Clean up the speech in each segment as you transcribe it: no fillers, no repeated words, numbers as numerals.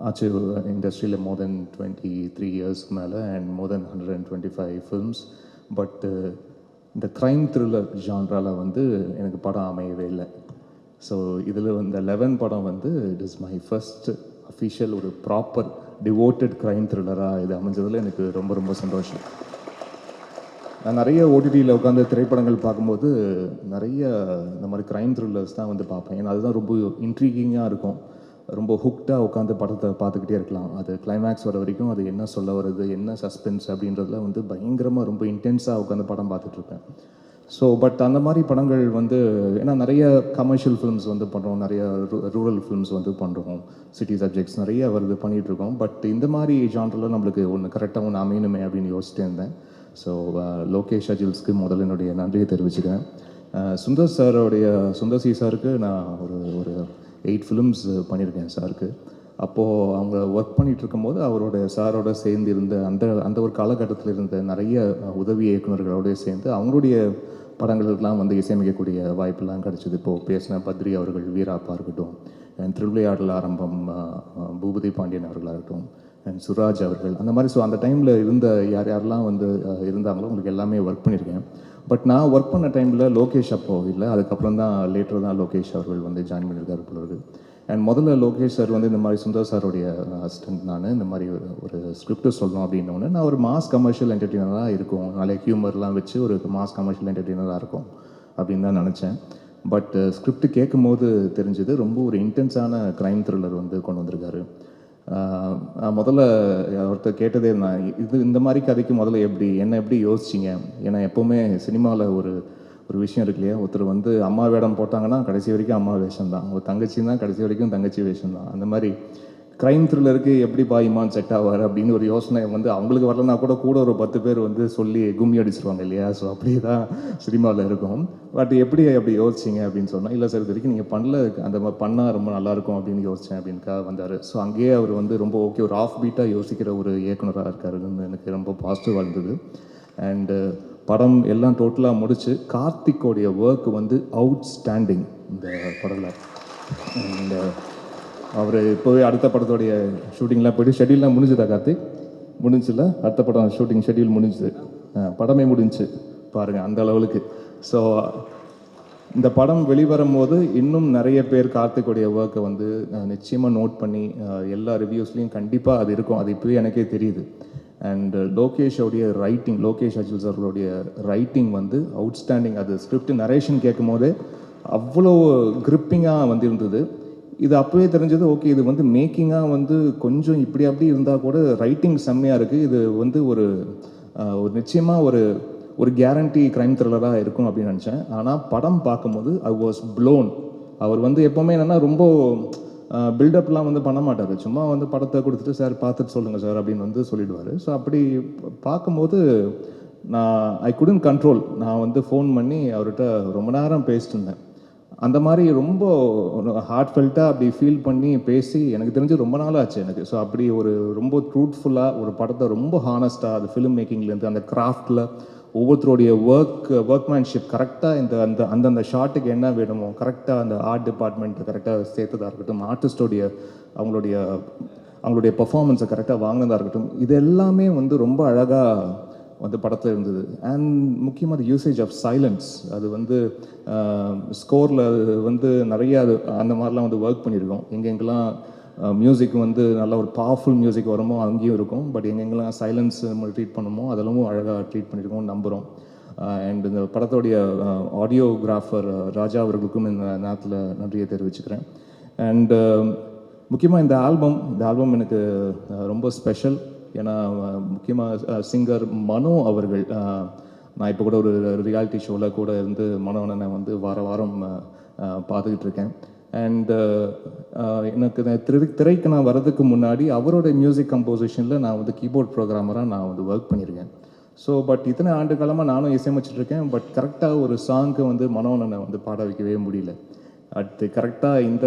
ஆச்சு இண்டஸ்ட்ரியில் மோர் தென் 23 இயர்ஸ்க்கு மேலே and more then 125 films. But இந்த க்ரைம் த்ரில்லர் ஜான்ராவில் வந்து எனக்கு படம் அமையவே இல்லை. ஸோ இதில் இந்த 11 படம் வந்து it is my first official ஒரு ப்ராப்பர் டிவோட்டட் க்ரைம் த்ரில்லராக இது அமைஞ்சதில் எனக்கு ரொம்ப ரொம்ப சந்தோஷம். நான் நிறைய ஓடிடியில் உட்காந்து திரைப்படங்கள் பார்க்கும்போது நிறைய இந்த மாதிரி க்ரைம் த்ரில்லர்ஸ் தான் வந்து பார்ப்பேன். ஏன்னா அதுதான் ரொம்ப இன்ட்ரீகிங்காக இருக்கும், ரொம்ப ஹுக்டாக உட்காந்து படத்தை பார்த்துக்கிட்டே இருக்கலாம். அது கிளைமேக்ஸ் வர வரைக்கும் அது என்ன சொல்ல வருது, என்ன சஸ்பென்ஸ் அப்படின்றதுல வந்து பயங்கரமாக ரொம்ப இன்டென்ஸாக உட்காந்து படம் பார்த்துட்ருப்பேன். ஸோ பட் அந்த மாதிரி படங்கள் வந்து ஏன்னா நிறைய கமர்ஷியல் ஃபிலிம்ஸ் வந்து பண்ணுறோம், நிறைய ரூரல் ஃபிலிம்ஸ் வந்து பண்ணுறோம், சிட்டி சப்ஜெக்ட்ஸ் நிறைய வருது பண்ணிகிட்ருக்கோம். பட் இந்த மாதிரி ஜான்ரில் நம்மளுக்கு ஒன்று கரெக்டாக ஒன்று அமையணுமே அப்படின்னு யோசிச்சுட்டே இருந்தேன். ஸோ லோகேஷ் அஜில்ஸ்க்கு முதல்ல என்னுடைய நன்றியை தெரிவிச்சுக்கிறேன். சுந்தர் சி சாருக்கு நான் ஒரு 8 ஃபிலிம்ஸ் பண்ணியிருக்கேன் சாருக்கு. அப்போது அவங்க ஒர்க் பண்ணிகிட்டு இருக்கும்போது சாரோட சேர்ந்து இருந்த அந்த ஒரு காலகட்டத்தில் இருந்த நிறைய உதவி இயக்குநர்களோடு சேர்ந்து அவங்களுடைய படங்களுக்கெல்லாம் வந்து இசையமைக்கக்கூடிய வாய்ப்பெல்லாம் கிடச்சிது. இப்போது பேசின பத்ரி அவர்கள், வீராப்பா இருக்கட்டும், திருவிளையாடல் ஆரம்பம் பூபதி பாண்டியன் அவர்களாகட்டும், அண்ட் சுராஜ் அவர்கள், அந்த மாதிரி. ஸோ அந்த டைமில் இருந்த யாரெல்லாம் வந்து இருந்தாங்களோ உங்களுக்கு எல்லாமே ஒர்க் பண்ணியிருக்கேன். பட் நான் ஒர்க் பண்ண டைமில் லோகேஷ் அப்போது இல்லை, அதுக்கப்புறம் தான் லேட்டர் தான் லோகேஷ் அவர்கள் வந்து ஜாயின் பண்ணியிருக்காரு போல. அண்ட் முதல்ல லோகேஷ் சார் வந்து இந்த மாதிரி சுந்தர் சாருடைய அசிஸ்டன்ட். நான் இந்த மாதிரி ஒரு ஸ்கிரிப்ட் சொல்லணும் அப்படின்னோடனே நான் ஒரு மாஸ் கமர்ஷியல் என்டர்டெய்னராக இருக்கும், நிறைய ஹியூமர்லாம் வச்சு ஒரு மாஸ் கமர்ஷியல் என்டர்டெய்னராக இருக்கும் அப்படின்னு தான் நினச்சேன். பட் ஸ்கிரிப்ட் கேட்கும் போது தெரிஞ்சது ரொம்ப ஒரு இன்டென்ஸான க்ரைம் த்ரில்லர் வந்து கொண்டு வந்திருக்காரு. முதல்ல ஒருத்தர் கேட்டதே நான் இந்த மாதிரி கதைக்கு முதல்ல எப்படி யோசிச்சிங்க? ஏன்னா எப்போவுமே சினிமாவில் ஒரு விஷயம் இருக்கு இல்லையா, ஒருத்தர் வந்து அம்மா வேடம் போட்டாங்கன்னா கடைசி வரைக்கும் அம்மா வேஷம் தான், ஒரு தங்கச்சின்னா கடைசி வரைக்கும் தங்கச்சி வேஷம் தான். அந்த மாதிரி க்ரைம் த்ரில்லருக்கு எப்படி இமான் செட் ஆவார் அப்படின்னு ஒரு யோசனை வந்து அவங்களுக்கு வரலன்னா கூட ஒரு 10 பேர் வந்து சொல்லி கும்மி அடிச்சிருவாங்க இல்லையா. ஸோ அப்படியே தான் சினிமாவில் இருக்கும். பட் அப்படி யோசிச்சிங்க அப்படின்னு சொன்னால், இல்லை சார் இது வரைக்கும் நீங்கள் பண்ணல, அந்த மாதிரி பண்ணால் ரொம்ப நல்லாயிருக்கும் அப்படின்னு யோசித்தேன் அப்படின்னுக்காக வந்தார். ஸோ அங்கேயே அவர் வந்து ரொம்ப ஓகே, ஒரு ஆஃப் பீட்டாக யோசிக்கிற ஒரு இயக்குனராக இருக்காருன்னு எனக்கு ரொம்ப பாசிட்டிவாக இருந்தது. அண்டு படம் எல்லாம் டோட்டலாக முடிச்சு கார்த்திக்கோடைய ஒர்க் வந்து அவுட்ஸ்டாண்டிங் இந்த படத்தில். அண்ட் அவர் இப்போவே அடுத்த படத்தோடைய ஷூட்டிங்லாம் போய்ட்டு ஷெட்யூல்லாம் முடிஞ்சுதா கார்த்திக்? முடிஞ்சில்ல, அடுத்த படம் ஷூட்டிங் ஷெட்யூல் முடிஞ்சுது, படமே முடிஞ்சு பாருங்கள் அந்த அளவுக்கு. ஸோ இந்த படம் வெளிவரும் போது இன்னும் நிறைய பேர் கார்த்திக்கோடைய ஒர்க்கை வந்து நிச்சயமாக நோட் பண்ணி எல்லா ரிவ்யூஸ்லேயும் கண்டிப்பாக அது இருக்கும், அது இப்போவே எனக்கே தெரியுது. அண்ட் லோகேஷோடைய ரைட்டிங், லோகேஷ் அஜில் சார்களுடைய ரைட்டிங் வந்து அவுட்ஸ்டாண்டிங். அது ஸ்கிரிப்ட் நரேஷன் கேட்கும் போதே அவ்வளோ கிரிப்பிங்காக வந்து இருந்தது. இது அப்போவே தெரிஞ்சது, ஓகே இது வந்து மேக்கிங்காக வந்து கொஞ்சம் இப்படி அப்படி இருந்தால் கூட ரைட்டிங் செம்மையாக இருக்குது, இது வந்து ஒரு நிச்சயமாக ஒரு கேரண்டி க்ரைம் த்ரில்லராக இருக்கும் அப்படின்னு நினச்சேன். ஆனால் படம் பார்க்கும்போது ஐ வாஸ் ப்ளோன். அவர் வந்து எப்போவுமே என்னென்னா ரொம்ப பில்டப்லாம் வந்து பண்ண மாட்டார், சும்மா வந்து படத்தை கொடுத்துட்டு சார் பார்த்துட்டு சொல்லுங்கள் சார் அப்படின்னு வந்து சொல்லிடுவார். ஸோ அப்படி பார்க்கும்போது ஐ குடன்ட் கண்ட்ரோல். நான் வந்து ஃபோன் பண்ணி அவர்கிட்ட ரொம்ப நேரம் பேசிட்டு இருந்தேன். அந்த மாதிரி ரொம்ப ஹார்ட் ஃபெல்ட்டாக அப்படி ஃபீல் பண்ணி பேசி எனக்கு தெரிஞ்சு ரொம்ப நாள் ஆச்சு எனக்கு. ஸோ அப்படி ரொம்ப ட்ரூத்ஃபுல்லாக ஒரு படத்தை ரொம்ப ஹானஸ்ட்டாக அது ஃபிலிம் மேக்கிங்லேருந்து அந்த கிராஃப்டில் ஒவ்வொருத்தருடைய ஒர்க்மேன்ஷிப் கரெக்டாக அந்தந்த ஷாட்டுக்கு என்ன வேணுமோ கரெக்டாக அந்த ஆர்ட் டிபார்ட்மெண்ட்டு கரெக்டாக சேர்த்ததாக இருக்கட்டும், ஆர்டிஸ்டோடைய அவங்களுடைய பர்ஃபார்மன்ஸை கரெக்டாக வாங்கினதாக இருக்கட்டும், இது எல்லாமே வந்து ரொம்ப அழகாக வந்து படத்தில் இருந்தது. அண்ட் முக்கியமாக யூசேஜ் ஆஃப் சைலன்ஸ், அது வந்து ஸ்கோரில் வந்து நிறைய அந்த மாதிரிலாம் வந்து ஒர்க் பண்ணியிருக்கோம். எங்கெங்கெல்லாம் மியூசிக் வந்து நல்ல ஒரு பவர்ஃபுல் மியூசிக் வருமோ அங்கேயும் இருக்கும், பட் எங்கெங்கெல்லாம் சைலன்ஸ் நம்ம ட்ரீட் பண்ணுமோ அதெல்லாம் அழகாக ட்ரீட் பண்ணியிருக்கோம் நம்புகிறோம். அண்ட் இந்த படத்தோடைய ஆடியோகிராஃபர் ராஜா அவர்களுக்கும் இந்த நேரத்தில் நன்றியை தெரிவிச்சுக்கிறேன். அண்ட் முக்கியமாக இந்த ஆல்பம் எனக்கு ரொம்ப ஸ்பெஷல். ஏன்னா முக்கியமாக சிங்கர் மனோ அவர்கள், நான் இப்போ கூட ஒரு ரியாலிட்டி ஷோவில் கூட இருந்து மனோனை வந்து வாரம் பார்த்துக்கிட்டு இருக்கேன். அண்ட் எனக்கு திரைக்கு நான் வர்றதுக்கு முன்னாடி அவரோட மியூசிக் கம்போசிஷனில் நான் வந்து கீபோர்ட் ப்ரோக்ராமராக நான் வந்து ஒர்க் பண்ணியிருக்கேன். ஸோ பட் இத்தனை ஆண்டு காலமாக நானும் இசையமைச்சிட்ருக்கேன். பட் கரெக்டாக ஒரு சாங்க்கு வந்து மனோனை வந்து பாட வைக்கவே முடியல. அது கரெக்டாக இந்த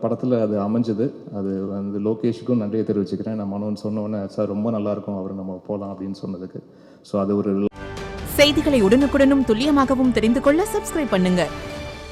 படத்தில் அது அமைஞ்சது. அது வந்து லோகேஷுக்கும் நன்றியை தெரிவிச்சுக்கிறேன். நான் மனோன்னு சொன்னோன்னே சார் ரொம்ப நல்லாயிருக்கும் அவர் நம்ம போகலாம் அப்படின்னு சொன்னதுக்கு. ஸோ அது ஒரு செய்திகளை உடனுக்குடனும் துல்லியமாகவும் தெரிந்து கொள்ள சப்ஸ்கிரைப் பண்ணுங்கள்.